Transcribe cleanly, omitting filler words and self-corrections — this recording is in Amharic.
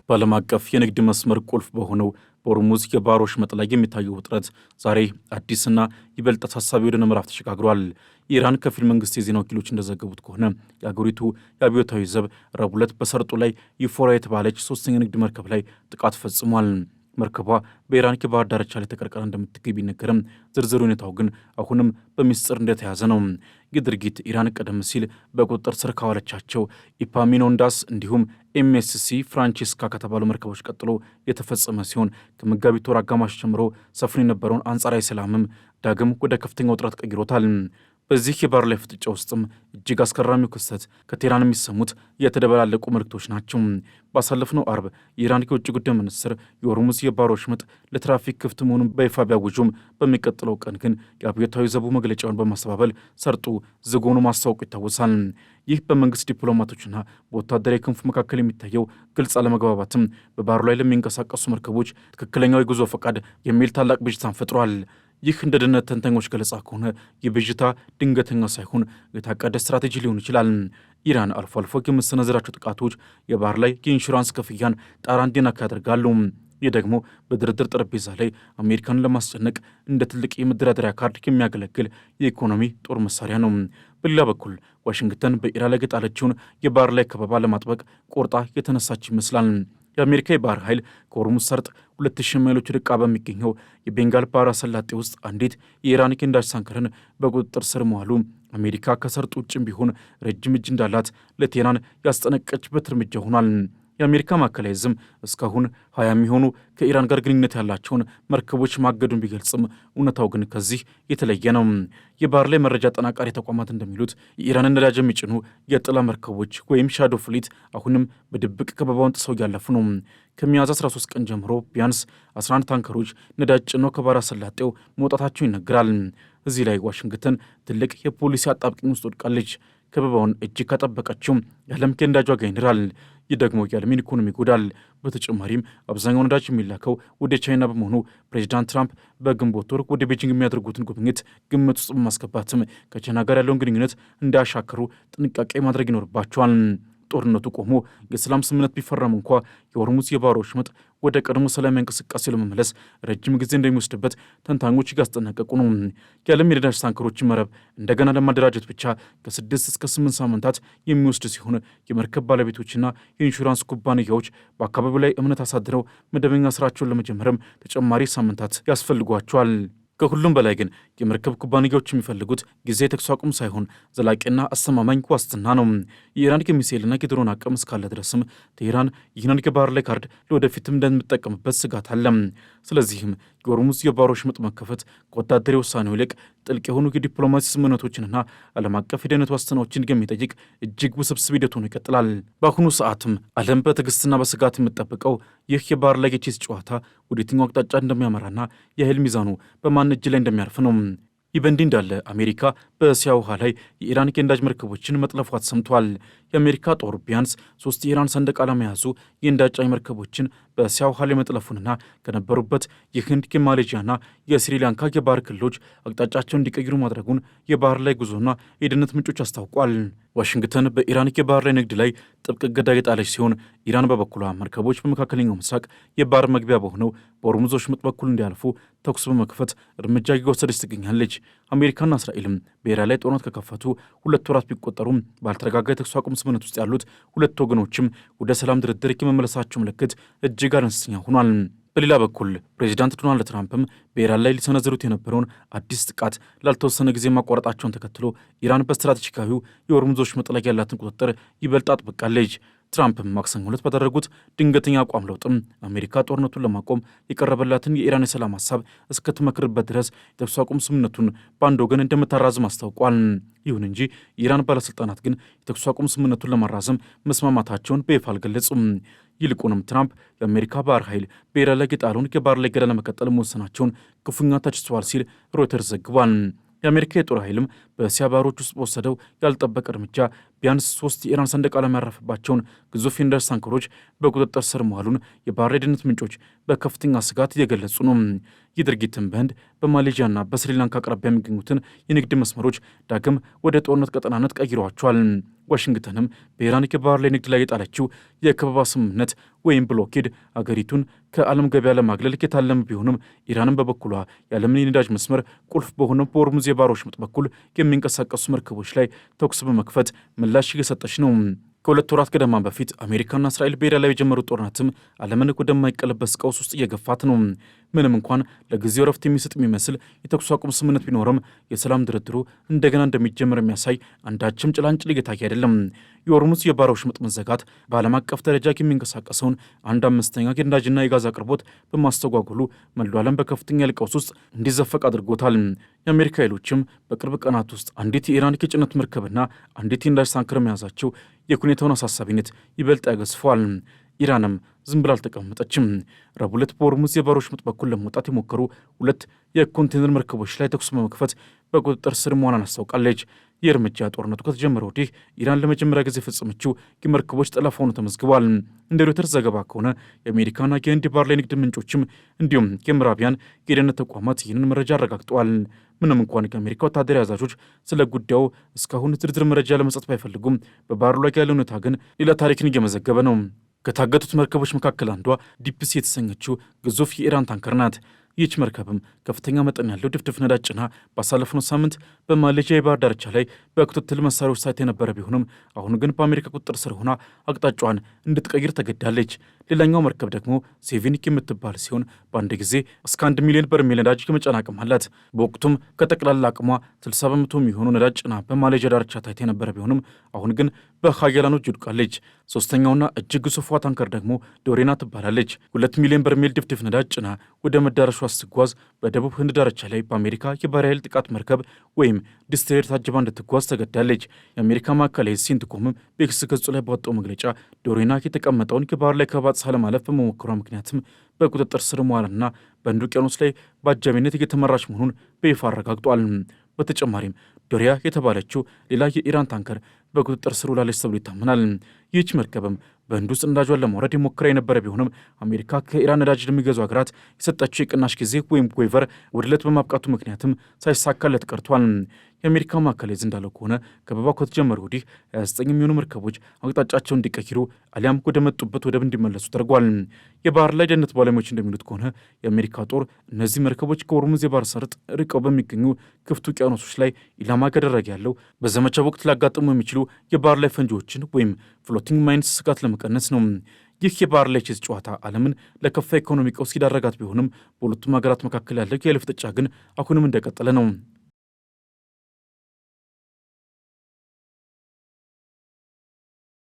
በዓለም አቀፍ የንግድ መስመር ቁልፍ በሆነው በሆርሙዝ የባህር ወሽመጥ ላይ የሚታየው ውጥረት ዛሬ አዲስና ይበልጥ አሳሳቢ ወደ ምዕራፍ ተሸጋግሯል። የኢራን ከፊል መንግስት የዜና ወኪሎች እንደዘገቡት ከሆነ የአገሪቱ የአብዮታዊ ዘብ ረቡዕ ዕለት በሰርጡ ላይ ዩፎሪያ የተባለች ሶስተኛ ንግድ መርከብ ላይ ጥቃት ፈጽሟል። መርከቧ በኢራን የባህር ዳርቻ ላይ ተቀርቅራ እንደምትገኝ ቢነገርም ዝርዝር ሁኔታው ግን አሁንም በሚስጥር እንደተያዘ ነው። ይህ ድርጊት ኢራን ቀደም ሲል በቁጥጥር ስር ካዋለቻቸው ኢፓሚኖንዳስ እንዲሁም ኤምኤስሲ ፍራንቼስካ ከተባሉ መርከቦች ቀጥሎ የተፈጸመ ሲሆን ከመጋቢት ወር አጋማሽ ጀምሮ ሰፍኖ የነበረውን አንጻራዊ ሰላምም ዳግም ወደ ከፍተኛ ውጥረት ቀይሮታል። በዚህ የባህር ላይ ፍጥጫ ውስጥም እጅግ አስገራሚው ክስተት ከቴህራን የሚሰሙት የተደበላለቁ መልእክቶች ናቸው። ባሳለፍነው አርብ የኢራን የውጭ ጉዳይ ሚኒስትር የሆርሙዝ የባህር ወሽመጥ ለትራፊክ ክፍት መሆኑን በይፋ ቢያውጁም በሚቀጥለው ቀን ግን የአብዮታዊ ዘቡ መግለጫውን በማስተባበል ሰርጡ ዝግ ሆኖ ማስታወቁ ይታወሳል። ይህ በመንግስት ዲፕሎማቶችና በወታደራዊ ክንፉ መካከል የሚታየው ግልጽ አለመግባባትም በባህሩ ላይ ለሚንቀሳቀሱ መርከቦች ትክክለኛው የጉዞ ፈቃድ የሚል ታላቅ ብዥታን ፈጥሯል። ይህ እንደ ደህንነት ተንታኞች ገለጻ ከሆነ የብዥታ ድንገተኛ ሳይሆን የታቀደ ስትራቴጂ ሊሆን ይችላል። ኢራን አልፎ አልፎ የምትሰነዝራቸው ጥቃቶች የባህር ላይ የኢንሹራንስ ክፍያን ጣራ እንዲነካ ያደርጋሉ። ይህ ደግሞ በድርድር ጠረጴዛ ላይ አሜሪካንን ለማስጨነቅ እንደ ትልቅ የመደራደሪያ ካርድ የሚያገለግል የኢኮኖሚ ጦር መሳሪያ ነው። በሌላ በኩል ዋሽንግተን በኢራን ላይ የጣለችውን የባህር ላይ ከበባ ለማጥበቅ ቆርጣ የተነሳች ይመስላል። የአሜሪካ የባህር ኃይል ከሆርሙዝ ሰርጥ 2000 ማይሎች ርቃ በሚገኘው የቤንጋል ባህረ ሰላጤ ውስጥ አንዲት የኢራን የነዳጅ ታንከርን በቁጥጥር ስር መዋሉ አሜሪካ ከሰርጡ ውጭም ቢሆን ረጅም እጅ እንዳላት ለቴህራን ያስጠነቀቀችበት እርምጃ ሆኗል። የአሜሪካ ማዕከላዊ ዕዝም እስካሁን 20 የሚሆኑ ከኢራን ጋር ግንኙነት ያላቸውን መርከቦች ማገዱን ቢገልጽም እውነታው ግን ከዚህ የተለየ ነው። የባህር ላይ መረጃ አጠናቃሪ ተቋማት እንደሚሉት የኢራንን ነዳጅ የሚጭኑ የጥላ መርከቦች ወይም ሻዶ ፍሊት አሁንም በድብቅ ከበባውን ጥሰው እያለፉ ነው። ከሚያዝያ 13 ቀን ጀምሮ ቢያንስ 11 ታንከሮች ነዳጅ ጭነው ከባህረ ሰላጤው መውጣታቸው ይነገራል። እዚህ ላይ ዋሽንግተን ትልቅ የፖሊሲ አጣብቂኝ ውስጥ ወድቃለች። ከበባውን እጅግ ካጠበቀችው የዓለም የነዳጅ ዋጋ ይንራል። ይህ ደግሞ የዓለምን ኢኮኖሚ ይጎዳል። በተጨማሪም አብዛኛው ነዳጅ የሚላከው ወደ ቻይና በመሆኑ ፕሬዚዳንት ትራምፕ በግንቦት ወር ወደ ቤጂንግ የሚያደርጉትን ጉብኝት ግምት ውስጥ በማስገባትም ከቻይና ጋር ያለውን ግንኙነት እንዳያሻክሩ ጥንቃቄ ማድረግ ይኖርባቸዋል። ጦርነቱ ቆሞ የሰላም ስምምነት ቢፈረም እንኳ የሆርሙዝ የባህር ወሽመጥ ወደ ቀድሞ ሰላማዊ እንቅስቃሴ ለመመለስ ረጅም ጊዜ እንደሚወስድበት ተንታኞች እያስጠነቀቁ ነው። የዓለም የነዳጅ ታንከሮችን መረብ እንደገና ለማደራጀት ብቻ ከ6 እስከ 8 ሳምንታት የሚወስድ ሲሆን የመርከብ ባለቤቶችና የኢንሹራንስ ኩባንያዎች በአካባቢው ላይ እምነት አሳድረው መደበኛ ስራቸውን ለመጀመርም ተጨማሪ ሳምንታት ያስፈልጓቸዋል። ከሁሉም በላይ ግን የመርከብ ኩባንያዎች የሚፈልጉት ጊዜ የተኩስ አቁም ሳይሆን ዘላቂና አስተማማኝ ዋስትና ነው። የኢራን የሚሳኤልና የድሮን አቅም እስካለ ድረስም ቴህራን ይህንን የባህር ላይ ካርድ ለወደፊትም እንደምትጠቀምበት ስጋት አለ። ስለዚህም የሆርሙዝ የባህር ወሽመጥ መከፈት ከወታደራዊ ውሳኔው ይልቅ ጥልቅ የሆኑ የዲፕሎማሲ ስምምነቶችንና ዓለም አቀፍ የደህንነት ዋስትናዎችን የሚጠይቅ እጅግ ውስብስብ ሂደት ሆኖ ይቀጥላል። በአሁኑ ሰዓትም ዓለም በትዕግስትና በስጋት የምጠብቀው ይህ የባህር ላይ የቼዝ ጨዋታ ወደ የትኛው አቅጣጫ እንደሚያመራና የኃይል ሚዛኑ በማን እጅ ላይ እንደሚያርፍ ነው። ይህ በእንዲህ እንዳለ አሜሪካ በእስያ ውሃ ላይ የኢራን የነዳጅ መርከቦችን መጥለፏ ተሰምቷል። የአሜሪካ ጦር ቢያንስ 3 የኢራን ሰንደቅ ዓላማ የያዙ የነዳጅ ጫኝ መርከቦችን በእስያ ውሃ ላይ መጥለፉንና ከነበሩበት የህንድ የማሌዥያና የስሪላንካ የባህር ክልሎች አቅጣጫቸውን እንዲቀይሩ ማድረጉን የባህር ላይ ጉዞና የደህንነት ምንጮች አስታውቋል። ዋሽንግተን በኢራን የባህር ላይ ንግድ ላይ ጥብቅ እገዳ የጣለች ሲሆን ኢራን በበኩሏ መርከቦች በመካከለኛው ምስራቅ የባህር መግቢያ በሆነው በሆርሙዝ ወሽመጥ በኩል እንዲያልፉ ተኩስ በመክፈት እርምጃ እየወሰደች ትገኛለች። አሜሪካና እስራኤልም በኢራን ላይ ጦርነት ከከፈቱ 2 ወራት ቢቆጠሩም ባልተረጋጋ የተኩስ አቁም ስምምነት ውስጥ ያሉት ሁለት ወገኖችም ወደ ሰላም ድርድር የመመለሳቸው ምልክት እጅግ አነስተኛ ሆኗል። በሌላ በኩል ፕሬዚዳንት ዶናልድ ትራምፕም በኢራን ላይ ሊሰነዝሩት የነበረውን አዲስ ጥቃት ላልተወሰነ ጊዜ ማቋረጣቸውን ተከትሎ ኢራን በስትራቴጂካዊው የሆርሙዝ ወሽመጥ ላይ ያላትን ቁጥጥር ይበልጥ አጥብቃለች። ትራምፕም ማክሰኞ ዕለት ባደረጉት ድንገተኛ አቋም ለውጥም አሜሪካ ጦርነቱን ለማቆም የቀረበላትን የኢራን የሰላም ሀሳብ እስከትመክርበት ድረስ የተኩስ አቁም ስምምነቱን በአንድ ወገን እንደምታራዝም አስታውቋል። ይሁን እንጂ የኢራን ባለሥልጣናት ግን የተኩስ አቁም ስምምነቱን ለማራዘም መስማማታቸውን በይፋ አልገለጹም። ይልቁንም ትራምፕ የአሜሪካ ባህር ኃይል በኢራን ላይ የጣለውን የባህር ላይ ገዳ ለመቀጠል መወሰናቸውን ክፉኛ ተችተዋል ሲል ሮይተርስ ዘግቧል። የአሜሪካ የጦር ኃይልም በእስያ ባህሮች ውስጥ በወሰደው ያልጠበቀ እርምጃ ቢያንስ 3 የኢራን ሰንደቅ ዓላማ ያረፈባቸውን ግዙፍ የነዳጅ ታንከሮች በቁጥጥር ስር መዋሉን የባህር ላይ ደህንነት ምንጮች በከፍተኛ ስጋት እየገለጹ ነው። ይህ ድርጊትም በህንድ በማሌዥያና በስሪላንካ አቅራቢያ የሚገኙትን የንግድ መስመሮች ዳግም ወደ ጦርነት ቀጠናነት ቀይረዋቸዋል። ዋሽንግተንም በኢራን የባህር ላይ ንግድ ላይ የጣለችው የከበባ ስምምነት ወይም ብሎኬድ አገሪቱን ከዓለም ገበያ ለማግለል የታለመ ቢሆንም ኢራንም በበኩሏ የዓለምን የነዳጅ መስመር ቁልፍ በሆነው በሆርሙዝ የባህር ወሽመጥ በኩል የሚንቀሳቀሱ መርከቦች ላይ ተኩስ በመክፈት ምላሽ እየሰጠች ነው። ከ2 ወራት ገደማ በፊት አሜሪካና እስራኤል በኢራን ላይ የጀመሩት ጦርነትም ዓለምን ወደማይቀለበስ ቀውስ ውስጥ እየገፋት ነው። ምንም እንኳን ለጊዜው ረፍት የሚሰጥ የሚመስል የተኩስ አቁም ስምምነት ቢኖርም የሰላም ድርድሩ እንደገና እንደሚጀምር የሚያሳይ አንዳችም ጭላንጭል እየታየ አይደለም። የሆርሙዝ የባህር ወሽመጥ መዘጋት በዓለም አቀፍ ደረጃ የሚንቀሳቀሰውን 1/5 የነዳጅና የጋዝ አቅርቦት በማስተጓጎሉ መላው ዓለም በከፍተኛ ቀውስ ውስጥ እንዲዘፈቅ አድርጎታል። የአሜሪካ ኃይሎችም በቅርብ ቀናት ውስጥ አንዲት የኢራን የጭነት መርከብና አንዲት የነዳጅ ታንከር መያዛቸው የሁኔታውን አሳሳቢነት ይበልጥ ያገዝፈዋል። ኢራንም ዝም ብላ አልተቀመጠችም። ረቡዕ ዕለት በሆርሙዝ የባህር ወሽመጥ በኩል ለመውጣት የሞከሩ 2 የኮንቴነር መርከቦች ላይ ተኩስ በመክፈት በቁጥጥር ስር መሆኗን አስታውቃለች። ይህ እርምጃ ጦርነቱ ከተጀመረ ወዲህ ኢራን ለመጀመሪያ ጊዜ የፈጸመችው የመርከቦች ጠለፋ ሆኖ ተመዝግቧል። እንደ ሮይተርስ ዘገባ ከሆነ የአሜሪካና የህንድ የባህር ላይ ንግድ ምንጮችም እንዲሁም የምዕራቢያን የደህንነት ተቋማት ይህንን መረጃ አረጋግጠዋል። ምንም እንኳን የአሜሪካ ወታደራዊ አዛዦች ስለ ጉዳዩ እስካሁን ዝርዝር መረጃ ለመስጠት ባይፈልጉም በባህሩ ላይ ያለ ሁኔታ ግን ሌላ ታሪክን እየመዘገበ ነው። ከታገቱት መርከቦች መካከል አንዷ ዲፕሲ የተሰኘችው ግዙፍ የኢራን ታንከር ናት። ይህች መርከብም ከፍተኛ መጠን ያለው ድፍድፍ ነዳጅ ጭና ባሳለፍነው ሳምንት በማሌዥያ የባህር ዳርቻ ላይ በክትትል መሳሪያዎች ሳይት የነበረ ቢሆንም አሁን ግን በአሜሪካ ቁጥጥር ስር ሆና አቅጣጫዋን እንድትቀይር ተገዳለች። ሌላኛው መርከብ ደግሞ ሴቪኒክ የምትባል ሲሆን በአንድ ጊዜ እስከ 1 ሚሊዮን በርሜል ነዳጅ የመጫን አቅም አላት። በወቅቱም ከጠቅላላ አቅሟ 60 በመቶ የሚሆኑ ነዳጅ ጭና በማሌዥያ ዳርቻ ታይታ የነበረ ቢሆንም አሁን ግን በሀያላኖች ወድቃለች። ሶስተኛውና እጅግ ግዙፏ ታንከር ደግሞ ዶሬና ትባላለች። 2 ሚሊዮን በርሜል ድፍድፍ ነዳጅ ጭና ወደ መዳረሻ ስትጓዝ በደቡብ ህንድ ዳርቻ ላይ በአሜሪካ የባህር ኃይል ጥቃት መርከብ ወይም ዲስትሬር ታጅባ እንድትጓዝ ተገዳለች። የአሜሪካ ማዕከላዊ ሲንትኮምም በኤክስ ገጹ ላይ ባወጣው መግለጫ ዶሬና የተቀመጠውን የባህር ላይ ከበባ ጥሳ ለማለፍ በመሞከሯ ምክንያትም በቁጥጥር ስር መዋልና በህንድ ውቅያኖስ ላይ በአጃቢነት እየተመራች መሆኑን በይፋ አረጋግጧል። በተጨማሪም ዶሪያ የተባለችው ሌላ የኢራን ታንከር በቁጥጥር ስር ውላለች ተብሎ ይታመናል። ይህች መርከብም በህንድ ውስጥ ነዳጇን ለማውረድ የሞከረ የነበረ ቢሆንም አሜሪካ ከኢራን ነዳጅ ለሚገዙ ሀገራት የሰጠችው የቅናሽ ጊዜ ወይም ዌይቨር ውድለት በማብቃቱ ምክንያትም ሳይሳካለት ቀርቷል። የአሜሪካ ማዕከላዊ ዕዝ እንዳለው ከሆነ ከበባው ከተጀመረ ወዲህ 29 የሚሆኑ መርከቦች አቅጣጫቸውን እንዲቀይሩ አሊያም ወደ መጡበት ወደብ እንዲመለሱ ተደርጓል። የባህር ላይ ደህንነት ባለሙያዎች እንደሚሉት ከሆነ የአሜሪካ ጦር እነዚህ መርከቦች ከሆርሙዝ የባህር ሰርጥ ርቀው በሚገኙ ክፍት ውቅያኖሶች ላይ ኢላማ ካደረገ ያለው በዘመቻ ወቅት ሊያጋጥሙ የሚችሉ የባህር ላይ ፈንጂዎችን ወይም ፍሎቲንግ ማይንስ ስጋት ለመቀነስ ነው። ይህ የባህር ላይ ቼዝ ጨዋታ ዓለምን ለከፋ ኢኮኖሚ ቀውስ ሲዳረጋት ቢሆንም በሁለቱም ሀገራት መካከል ያለው የኃይል ፍጥጫ ግን አሁንም እንደቀጠለ ነው።